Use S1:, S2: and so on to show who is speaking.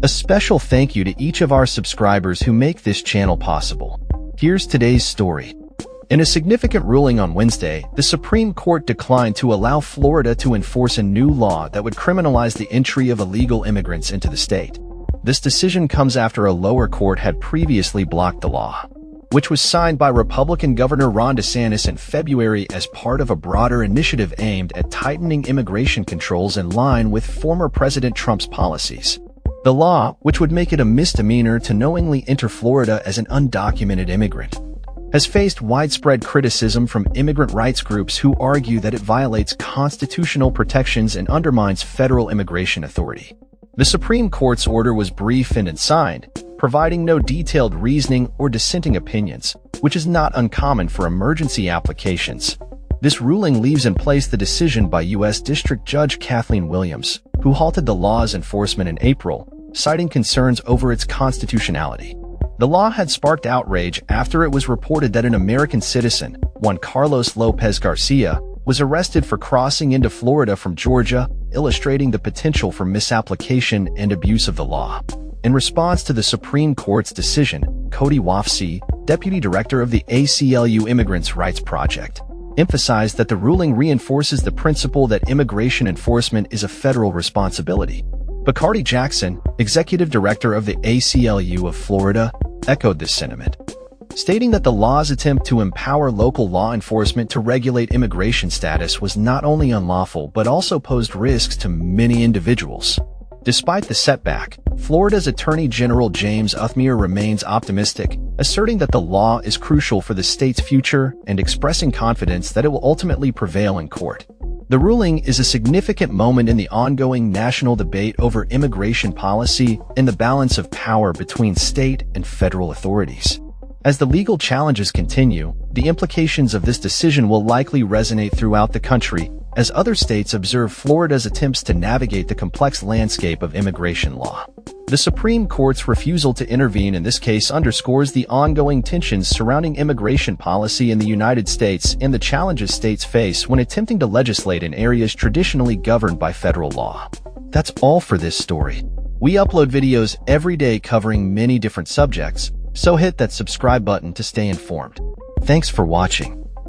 S1: A special thank you to each of our subscribers who make this channel possible. Here's today's story. In a significant ruling on Wednesday, the Supreme Court declined to allow Florida to enforce a new law that would criminalize the entry of illegal immigrants into the state. This decision comes after a lower court had previously blocked the law, which was signed by Republican Governor Ron DeSantis in February as part of a broader initiative aimed at tightening immigration controls in line with former President Trump's policies. The law, which would make it a misdemeanor to knowingly enter Florida as an undocumented immigrant, has faced widespread criticism from immigrant rights groups who argue that it violates constitutional protections and undermines federal immigration authority. The Supreme Court's order was brief and unsigned, providing no detailed reasoning or dissenting opinions, which is not uncommon for emergency applications. This ruling leaves in place the decision by U.S. District Judge Kathleen Williams, who halted the law's enforcement in April, citing concerns over its constitutionality. The law had sparked outrage after it was reported that an American citizen, Juan Carlos Lopez Garcia, was arrested for crossing into Florida from Georgia, illustrating the potential for misapplication and abuse of the law. In response to the Supreme Court's decision, Cody Wofsy, deputy director of the ACLU Immigrants' Rights Project, emphasized that the ruling reinforces the principle that immigration enforcement is a federal responsibility. Bacardi Jackson, executive director of the ACLU of Florida, echoed this sentiment, stating that the law's attempt to empower local law enforcement to regulate immigration status was not only unlawful but also posed risks to many individuals. Despite the setback, Florida's Attorney General James Uthmere remains optimistic, asserting that the law is crucial for the state's future and expressing confidence that it will ultimately prevail in court. The ruling is a significant moment in the ongoing national debate over immigration policy and the balance of power between state and federal authorities. As the legal challenges continue, the implications of this decision will likely resonate throughout the country as other states observe Florida's attempts to navigate the complex landscape of immigration law. The Supreme Court's refusal to intervene in this case underscores the ongoing tensions surrounding immigration policy in the United States and the challenges states face when attempting to legislate in areas traditionally governed by federal law. That's all for this story. We upload videos every day covering many different subjects, so hit that subscribe button to stay informed. Thanks for watching.